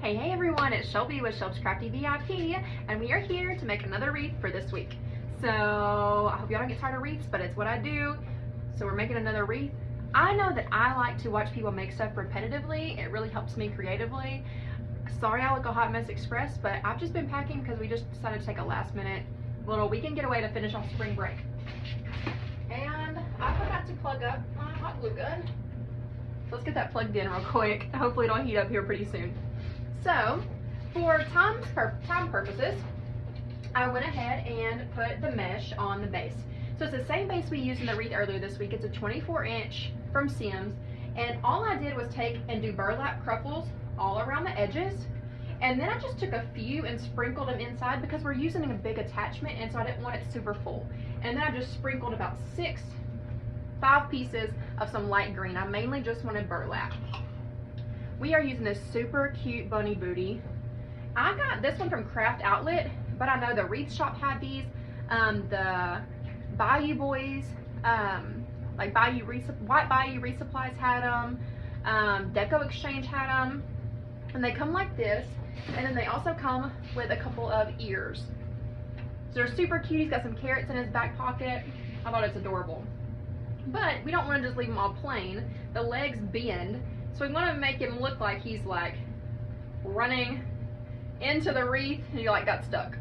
Hey everyone, it's Shelby with Shelby's Crafty VIP, and we are here to make another wreath for this week. So, I hope y'all don't get tired of wreaths, but it's what I do. So we're making another wreath. I know that I like to watch people make stuff repetitively. It really helps me creatively. Sorry I look a hot mess express, but I've just been packing because we just decided to take a last minute little weekend getaway to finish off spring break. And I forgot to plug up my hot glue gun. So let's get that plugged in real quick. Hopefully it'll heat up here pretty soon. So, for time purposes, I went ahead and put the mesh on the base. So it's the same base we used in the wreath earlier this week. It's a 24-inch from Sims, and all I did was take and do burlap cruffles all around the edges, and then I just took a few and sprinkled them inside because we're using a big attachment, and so I didn't want it super full. And then I just sprinkled about 5 pieces of some light green. I mainly just wanted burlap. We are using this super cute bunny booty. I got this one from Craft Outlet, but I know the Wreath Shop had these. The Bayou Boys, like White Bayou Resupplies had them. Deco Exchange had them. And they come like this. And then they also come with a couple of ears. So they're super cute. He's got some carrots in his back pocket. I thought it's adorable. But we don't want to just leave them all plain. The legs bend. So we want to make him look like he's like running into the wreath and you like got stuck.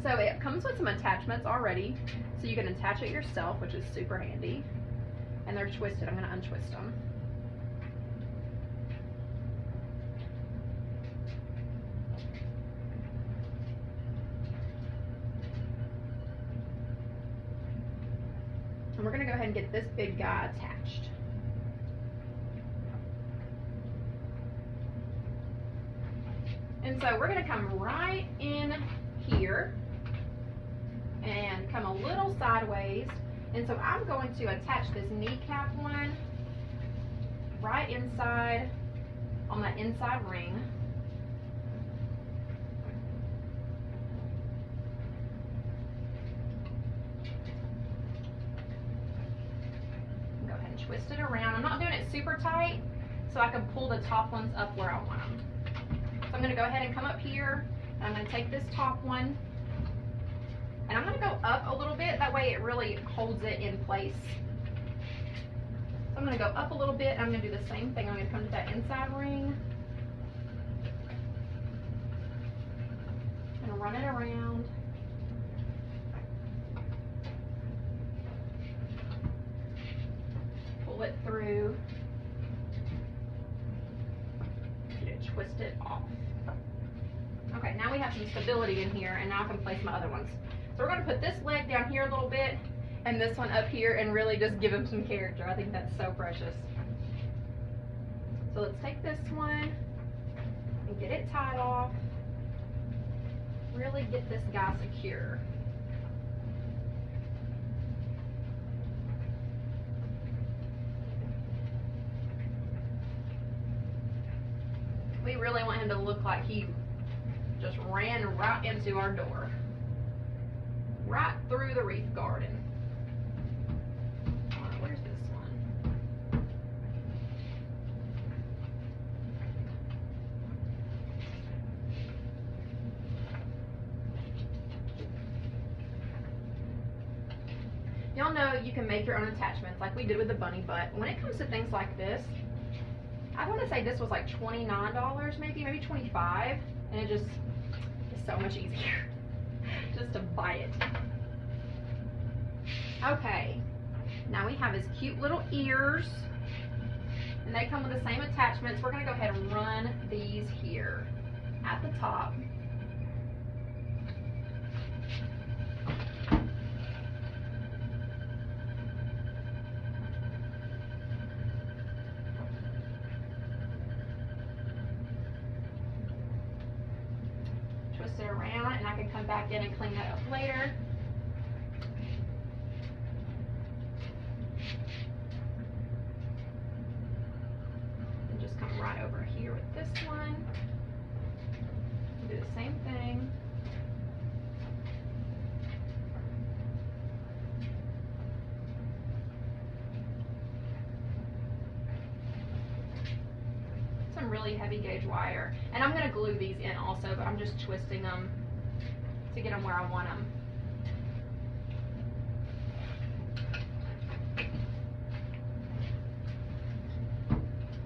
So it comes with some attachments already. So you can attach it yourself, which is super handy. And they're twisted. I'm going to untwist them. And we're going to go ahead and get this big guy attached. And so we're going to come right in here and come a little sideways. And so I'm going to attach this kneecap one right inside on that inside ring. Go ahead and twist it around. I'm not doing it super tight so I can pull the top ones up where I want them. So I'm going to go ahead and come up here, and I'm going to take this top one, and I'm going to go up a little bit, that way it really holds it in place. So I'm going to go up a little bit, and I'm going to do the same thing. I'm going to come to that inside ring, and run it around. Pull it through. Twist it off. Okay, now we have some stability in here, and now I can place my other ones. So we're going to put this leg down here a little bit, and this one up here, and really just give him some character. I think that's so precious. So let's take this one and get it tied off. Really get this guy secure. We really want him to look like he just ran right into our door. Right through the wreath garden. Alright, where's this one? Y'all know you can make your own attachments like we did with the bunny butt. When it comes to things like this, I want to say this was like $29 maybe $25, and it just is so much easier just to buy it. Okay, now we have his cute little ears, and they come with the same attachments. We're going to go ahead and run these here at the top. Twist it around, and I can come back in and clean that up later. And just come right over here with this one. Do the same thing. really heavy gauge wire. And I'm going to glue these in also, but I'm just twisting them to get them where I want them.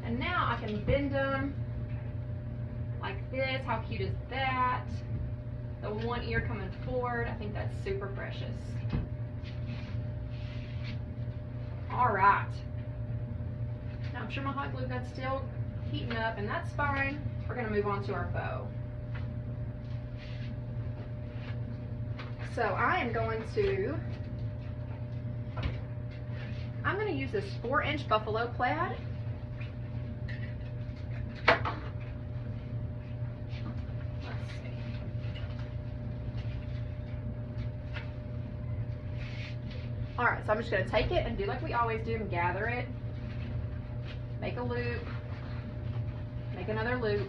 And now I can bend them like this. How cute is that? The one ear coming forward. I think that's super precious. All right. Now I'm sure my hot glue gun's still heating up, and that's fine. We're going to move on to our bow. So I'm going to use this 4-inch buffalo plaid. Alright, so I'm just going to take it and do like we always do and gather it. Make a loop. Make another loop.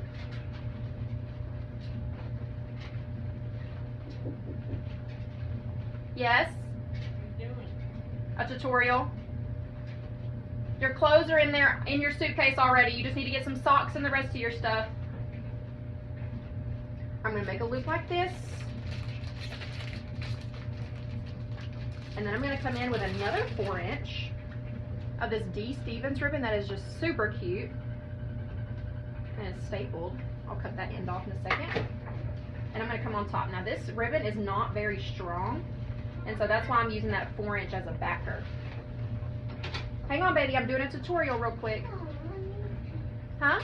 Yes? What are you doing? A tutorial. Your clothes are in there in your suitcase already. You just need to get some socks and the rest of your stuff. I'm going to make a loop like this. And then I'm going to come in with another 4-inch of this D. Stevens ribbon that is just super cute. And it's stapled. I'll cut that end off in a second. And I'm going to come on top. Now this ribbon is not very strong, and so that's why I'm using that 4-inch as a backer. Hang on, baby, I'm doing a tutorial real quick. Huh?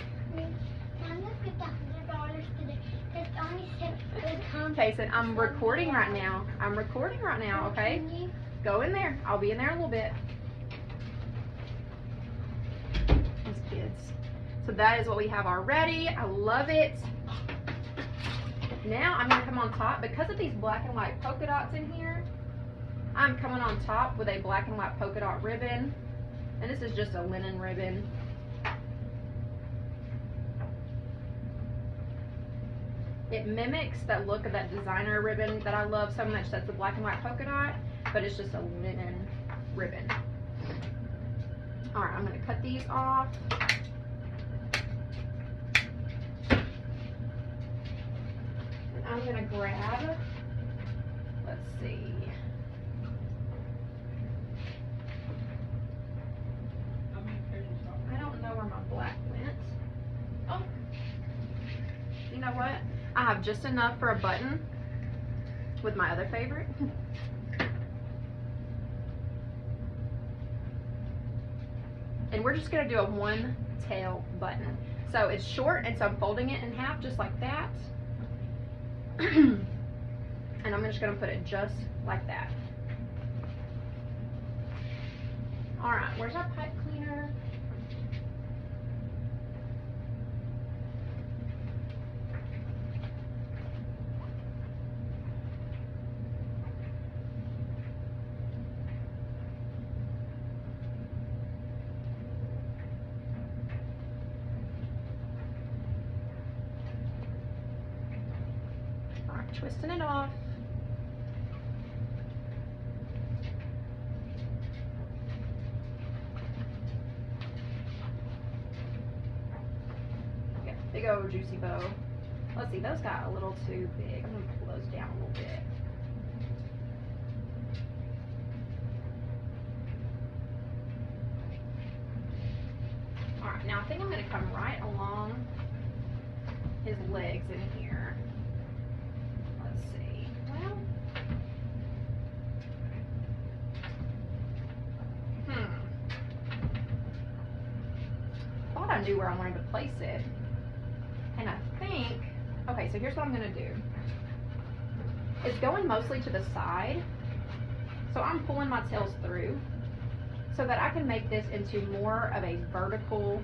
Kason, I'm recording right now. I'm recording right now, okay? Go in there. I'll be in there in a little bit. These kids. So that is what we have already. I love it. Now I'm going to come on top. Because of these black and white polka dots in here, I'm coming on top with a black and white polka dot ribbon. And this is just a linen ribbon. It mimics that look of that designer ribbon that I love so much. That's the black and white polka dot, but it's just a linen ribbon. All right, I'm going to cut these off. And I'm going to grab, let's see. I don't know where my black went. Oh, you know what? I have just enough for a button with my other favorite. And we're just going to do a one tail button. So it's short, and so I'm folding it in half just like that. And I'm just going to put it just like that. Alright, where's our pipe cleaner? Twisting it off. Okay, big old juicy bow. Let's see, those got a little too big. I'm gonna pull those down a little bit. Alright, now I think I'm gonna come right along his legs in here. I knew where I wanted to place it, and I think, okay, so here's what I'm going to do. It's going mostly to the side, so I'm pulling my tails through so that I can make this into more of a vertical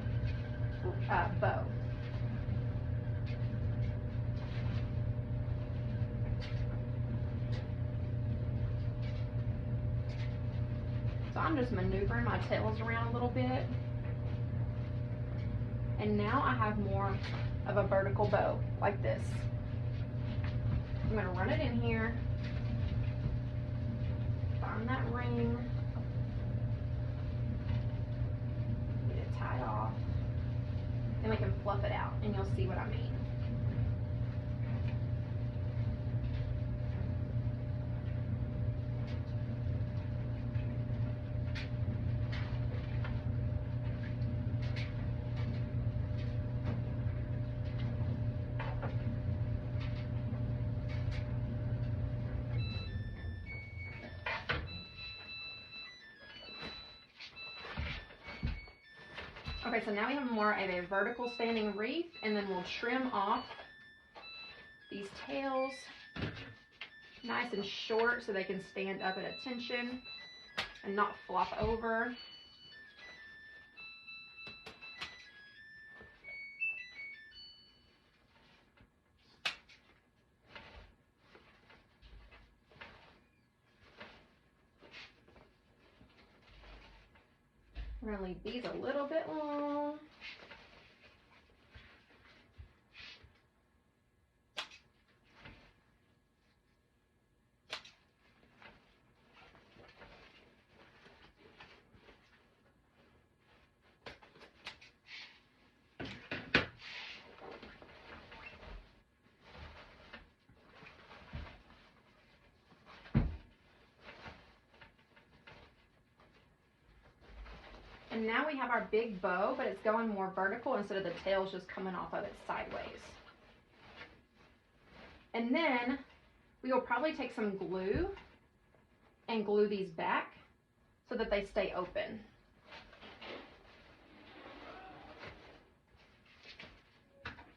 bow. So I'm just maneuvering my tails around a little bit. And now I have more of a vertical bow, like this. I'm going to run it in here, find that ring, get it tied off, then we can fluff it out and you'll see what I mean. Okay, so now we have more of a vertical standing wreath, and then we'll trim off these tails nice and short so they can stand up at attention and not flop over. We're going to leave these a little bit long. And now we have our big bow, but it's going more vertical instead of the tails just coming off of it sideways. And then we will probably take some glue and glue these back so that they stay open.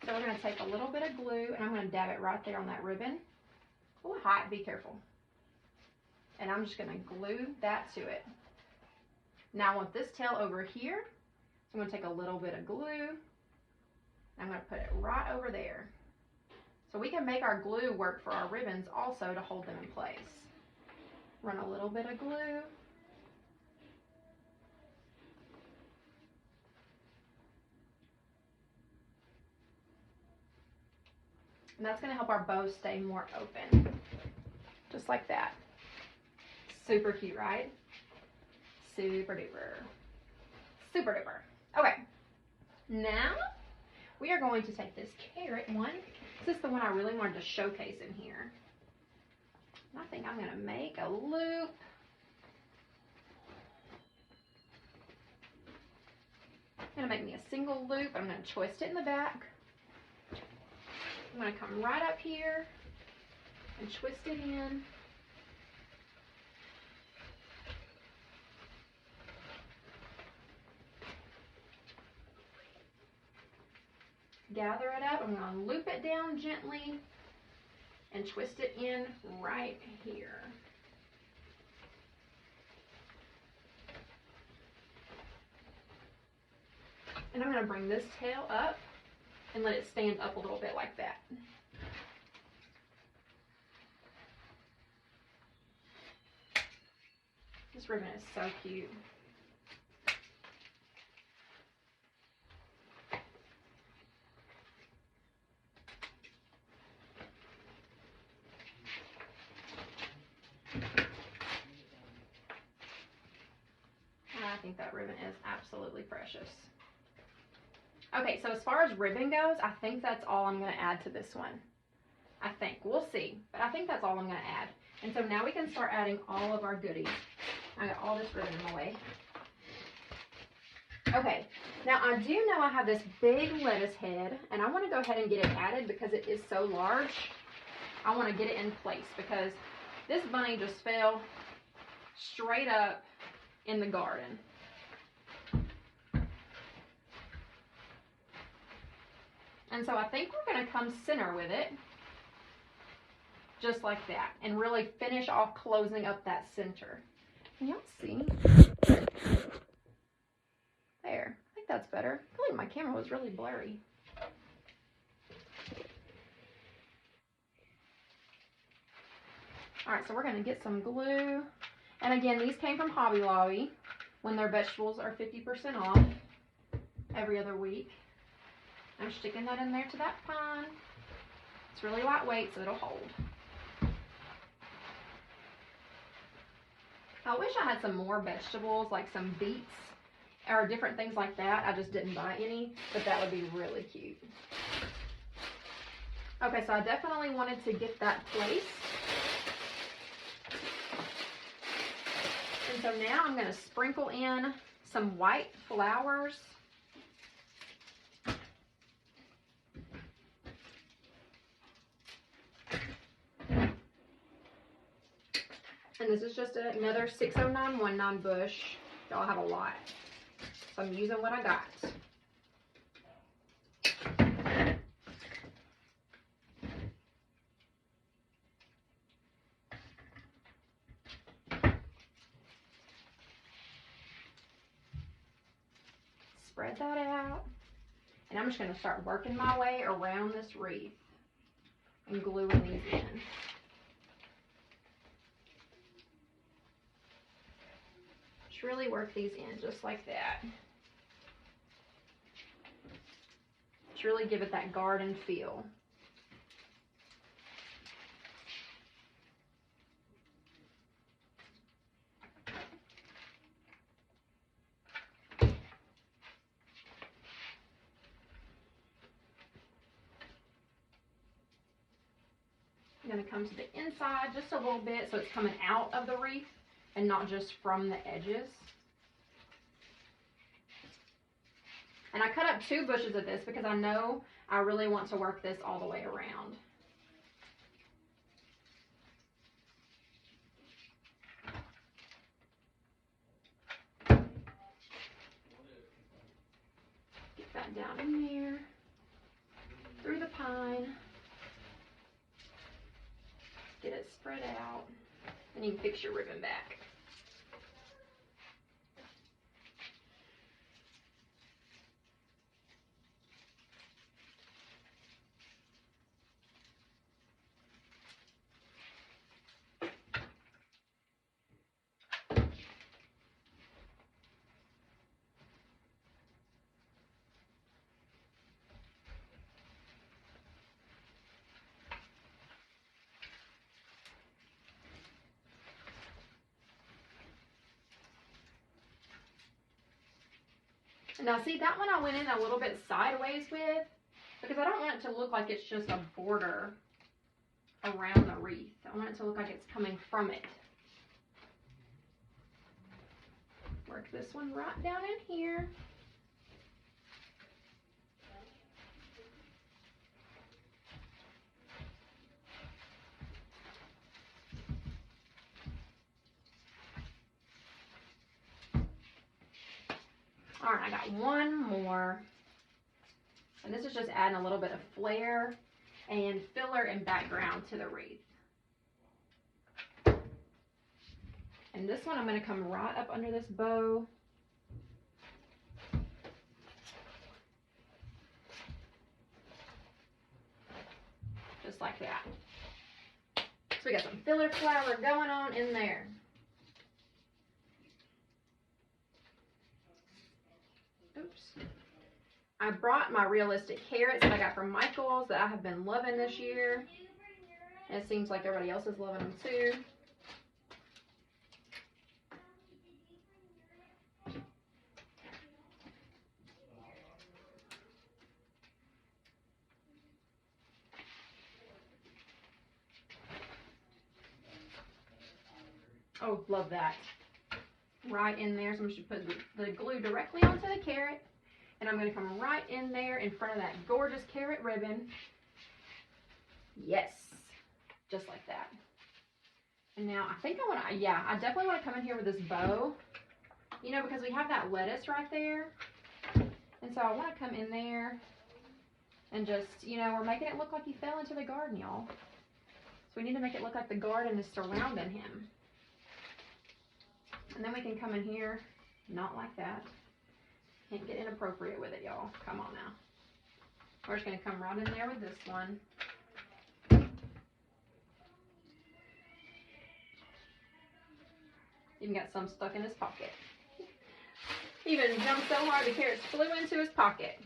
So we're going to take a little bit of glue and I'm going to dab it right there on that ribbon. Oh, hot, be careful. And I'm just going to glue that to it. Now I want this tail over here, so I'm going to take a little bit of glue, I'm going to put it right over there. So we can make our glue work for our ribbons also to hold them in place. Run a little bit of glue. And that's going to help our bow stay more open, just like that. Super cute, right? Super duper. Super duper. Okay. Now we are going to take this carrot one. This is the one I really wanted to showcase in here. And I think I'm going to make a loop. I'm going to make me a single loop. I'm going to twist it in the back. I'm going to come right up here and twist it in. Gather it up. I'm going to loop it down gently and twist it in right here. And I'm going to bring this tail up and let it stand up a little bit like that. This ribbon is so cute. I think that ribbon is absolutely precious. Okay, so as far as ribbon goes, I think that's all I'm going to add to this one. I think. We'll see. But I think that's all I'm going to add. And so now we can start adding all of our goodies. I got all this ribbon in the way. Okay, now I do know I have this big lettuce head, and I want to go ahead and get it added because it is so large. I want to get it in place because this bunny just fell straight up in the garden. And so I think we're going to come center with it, just like that, and really finish off closing up that center. Can y'all see? There. I think that's better. I feel like my camera was really blurry. Alright, so we're going to get some glue. And again, these came from Hobby Lobby when their vegetables are 50% off every other week. I'm sticking that in there to that pine. It's really lightweight, so it'll hold. I wish I had some more vegetables, like some beets or different things like that. I just didn't buy any, but that would be really cute. Okay, so I definitely wanted to get that placed. And so now I'm going to sprinkle in some white flowers. And this is just another 60919 bush. Y'all have a lot. So I'm using what I got. Spread that out. And I'm just going to start working my way around this wreath and gluing these in. Just really work these in just like that. Just really give it that garden feel. I'm going to come to the inside just a little bit so it's coming out of the wreath and not just from the edges. And I cut up 2 bushes of this because I know I really want to work this all the way around. Get that down in there, through the pine. Get it spread out, and you can fix your ribbon back. Now see, that one I went in a little bit sideways with because I don't want it to look like it's just a border around the wreath. I want it to look like it's coming from it. Work this one right down in here. All right, I got one more. And this is just adding a little bit of flair and filler and background to the wreath. And this one I'm going to come right up under this bow. Just like that. So we got some filler flower going on in there. Oops. I brought my realistic carrots that I got from Michael's that I have been loving this year. And it seems like everybody else is loving them too. Oh, love that. Right in there. So I'm just going to put the glue directly onto the carrot. And I'm going to come right in there in front of that gorgeous carrot ribbon. Yes. Just like that. And now I think I want to, yeah, I definitely want to come in here with this bow. You know, because we have that lettuce right there. And so I want to come in there and just, you know, we're making it look like he fell into the garden, y'all. So we need to make it look like the garden is surrounding him. And then we can come in here, not like that. Can't get inappropriate with it, y'all. Come on now. We're just going to come right in there with this one. Even got some stuck in his pocket. Even jumped so hard the carrots flew into his pocket.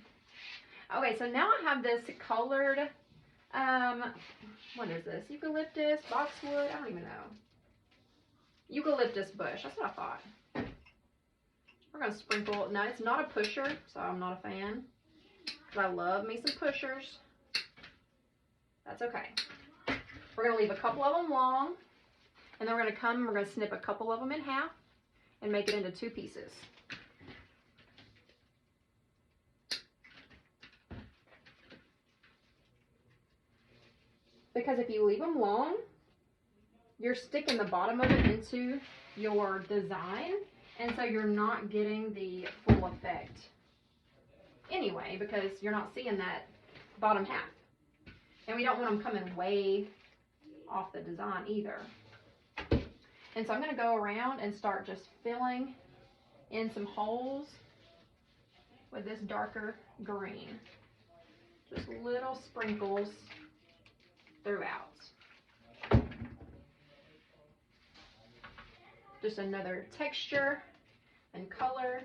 Okay, so now I have this colored, what is this? Eucalyptus, boxwood, I don't even know. Eucalyptus bush, that's what I thought. We're going to sprinkle. Now, it's not a pusher, so I'm not a fan. But I love me some pushers. That's okay. We're going to leave a couple of them long. And then we're going to come and we're going to snip a couple of them in half and make it into 2 pieces. Because if you leave them long, you're sticking the bottom of it into your design, and so you're not getting the full effect anyway, because you're not seeing that bottom half. And we don't want them coming way off the design either. And so I'm going to go around and start just filling in some holes with this darker green. Just little sprinkles throughout. Just another texture and color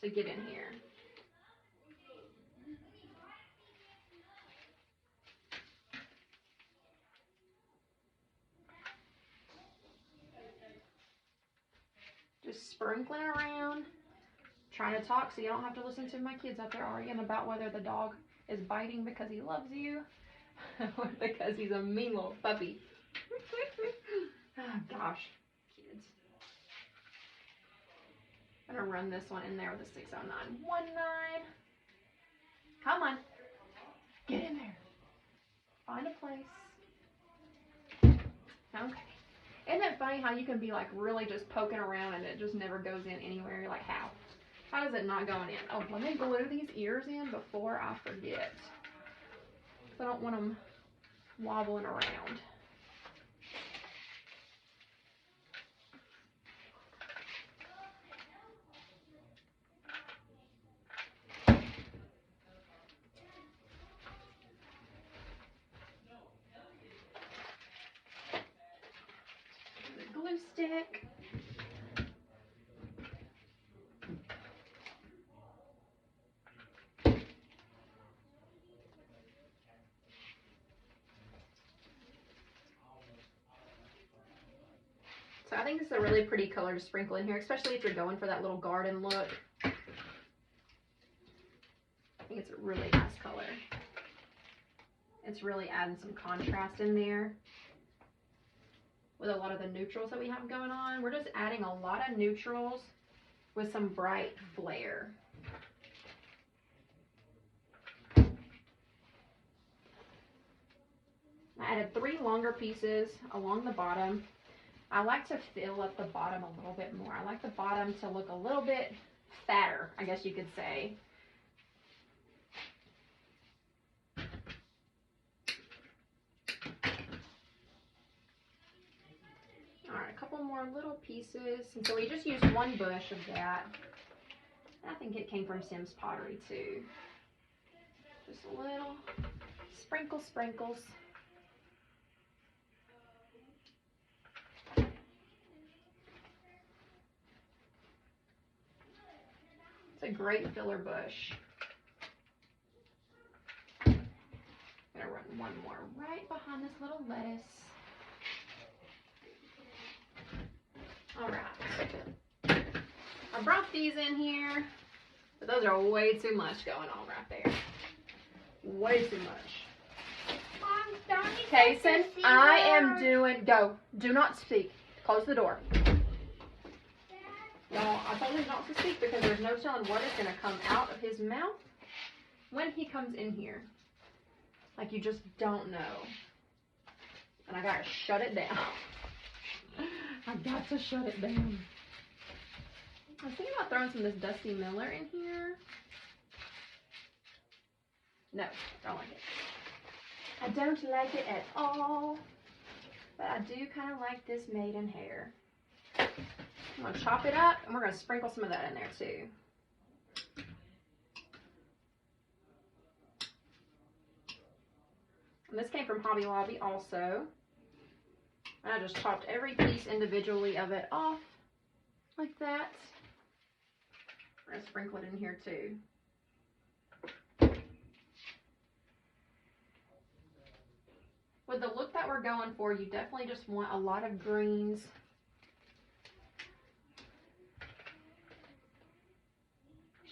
to get in here. Just sprinkling around, trying to talk so you don't have to listen to my kids out there arguing about whether the dog is biting because he loves you or because he's a mean little puppy. Oh gosh, kids. I'm gonna run this one in there with a 60919. Come on, get in there. Find a place. Okay. Isn't it funny how you can be like really just poking around and it just never goes in anywhere? You're like, how? How is it not going in? Oh, let me glue these ears in before I forget. I don't want them wobbling around. The glue stick. So I think this is a really pretty color to sprinkle in here, especially if you're going for that little garden look. I think it's a really nice color. It's really adding some contrast in there with a lot of the neutrals that we have going on. We're just adding a lot of neutrals with some bright flare. I added 3 longer pieces along the bottom. I like to fill up the bottom a little bit more. I like the bottom to look a little bit fatter, I guess you could say. Alright, a couple more little pieces. And so we just used 1 bush of that. I think it came from Sim's Pottery too. Just a little sprinkles. It's a great filler bush. I'm gonna run 1 more right behind this little lettuce. Alright. I brought these in here, but those are way too much going on right there. Way too much. Mom, Kason, I am doing, go. Do not speak. Close the door. No, I told him not to speak because there's no telling what is going to come out of his mouth when he comes in here. Like, you just don't know. And I got to shut it down. I got to shut it down. I was thinking about throwing some of this Dusty Miller in here. No, don't like it. I don't like it at all. But I do kind of like this Maidenhair. I'm going to chop it up, and we're going to sprinkle some of that in there too. And this came from Hobby Lobby also. And I just chopped every piece individually of it off like that. We're going to sprinkle it in here too. With the look that we're going for, you definitely just want a lot of greens.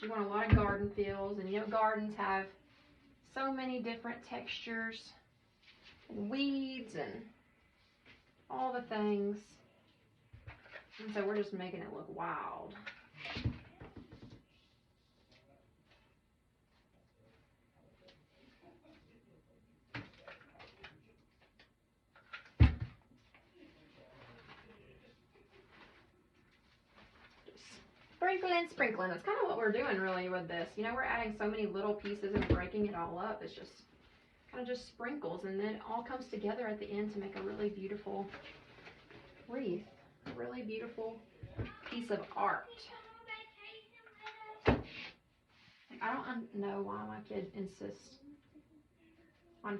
We want a lot of garden feels, and you know gardens have so many different textures and weeds and all the things. And so we're just making it look wild. Sprinkling. That's kind of what we're doing really with this. You know, we're adding so many little pieces and breaking it all up. It's just kind of just sprinkles, and then it all comes together at the end to make a really beautiful wreath. A really beautiful piece of art. I don't know why my kid insists on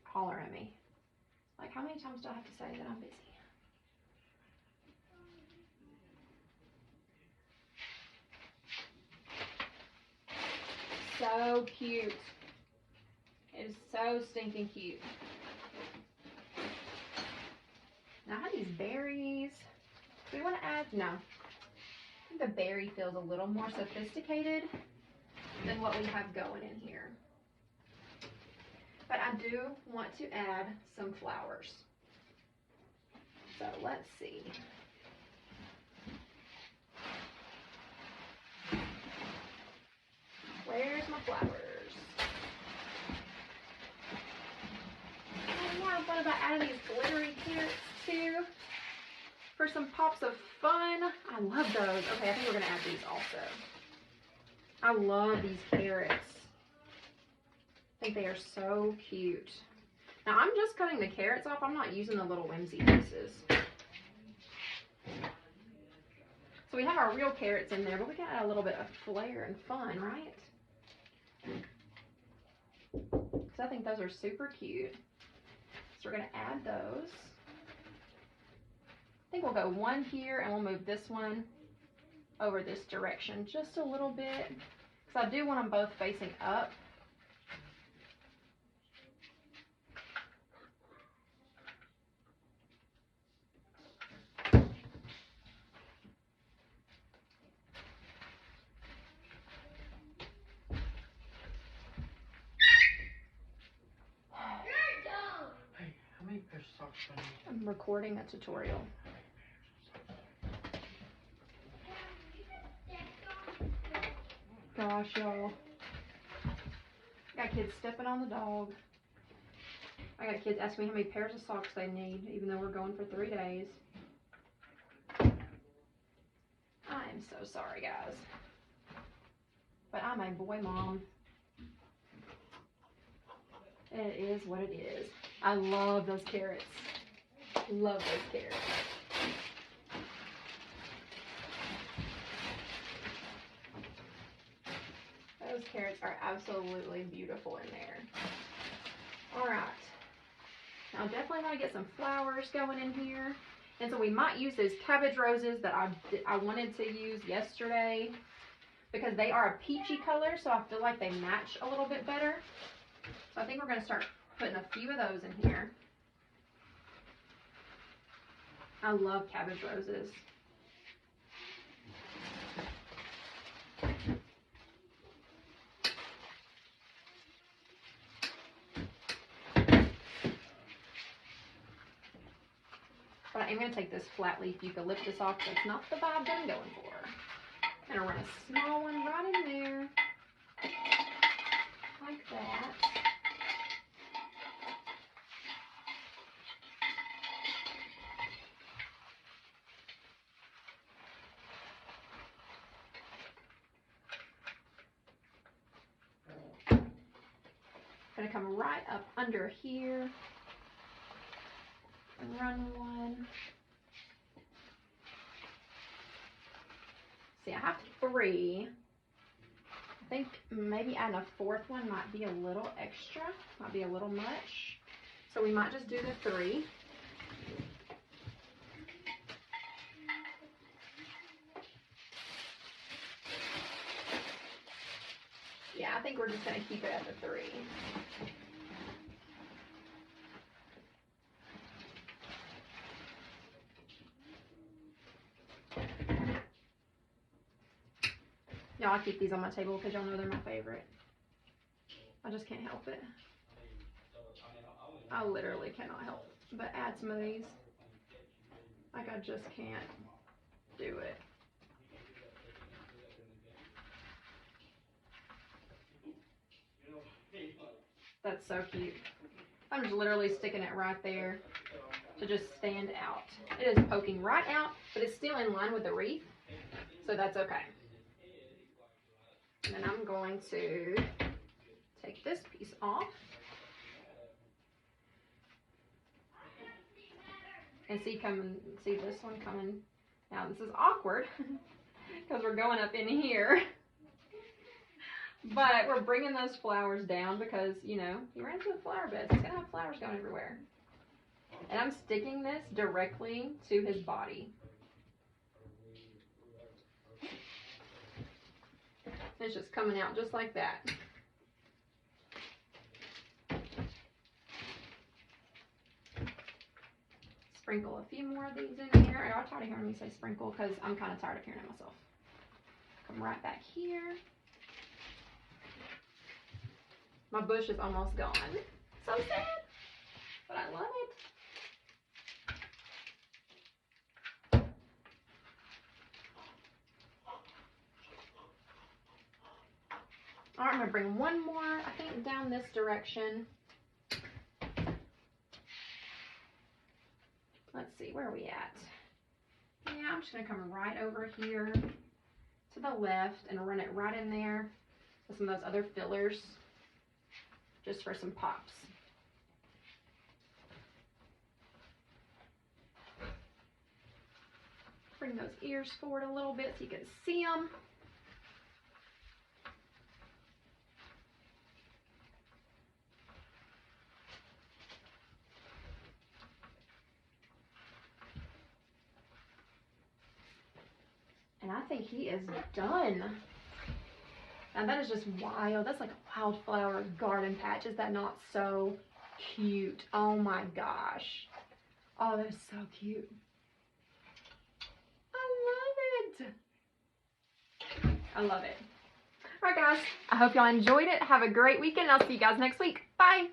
hollering at me. Like, how many times do I have to say that I'm busy? So cute. It is so stinking cute. Now I have these berries. Do we want to add? No. I think the berry feels a little more sophisticated than what we have going in here. But I do want to add some flowers. So let's see. Where's my flowers? Oh yeah, I thought about adding these glittery carrots too for some pops of fun. I love those. Okay, I think we're gonna add these also. I love these carrots. I think they are so cute. Now I'm just cutting the carrots off. I'm not using the little whimsy pieces. So we have our real carrots in there, but we can add a little bit of flair and fun, right? Because I think those are super cute. So we're going to add those. I think we'll go one here, and we'll move this one over this direction just a little bit, because I do want them both facing up. I'm recording a tutorial. Gosh, y'all. Got kids stepping on the dog. I got kids asking me how many pairs of socks they need, even though we're going for 3 days. I'm so sorry, guys. But I'm a boy mom. It is what it is. I love those carrots. Love those carrots. Those carrots are absolutely beautiful in there. All right. Now definitely want to get some flowers going in here. And so we might use those cabbage roses that I wanted to use yesterday, because they are a peachy color, so I feel like they match a little bit better. So I think we're going to start putting a few of those in here. I love cabbage roses. But I am going to take this flat leaf eucalyptus off. That's not the vibe that I'm going for. I'm going to run a small one right in there. Like that. Going to come right up under here and run one. See, I have 3. I think maybe adding a 4th one might be a little extra, might be a little much. So we might just do the 3. Yeah, I think we're just going to keep it at the 3. Y'all, I keep these on my table because y'all know they're my favorite. I just can't help it. I literally cannot help but add some of these. Like, I just can't do it. That's so cute. I'm just literally sticking it right there to just stand out. It is poking right out, but it's still in line with the wreath, so that's okay. And then I'm going to take this piece off. And see this one coming. Now this is awkward because we're going up in here. But we're bringing those flowers down because, you know, he ran into a flower bed. So it's going to have flowers going everywhere. And I'm sticking this directly to his body. It's just coming out just like that. Sprinkle a few more of these in here. Y'all tired of hearing me say sprinkle because I'm kind of tired of hearing it myself. Come right back here. My bush is almost gone. So sad, but I love it. All right, I'm gonna bring one more, I think, down this direction. Let's see, where are we at? Yeah, I'm just gonna come right over here to the left and run it right in there with some of those other fillers, just for some pops. Bring those ears forward a little bit so you can see them. And I think he is done. Now that is just wild. That's like a wildflower garden patch. Is that not so cute? Oh my gosh. Oh, that is so cute. I love it. I love it. All right, guys. I hope y'all enjoyed it. Have a great weekend. I'll see you guys next week. Bye.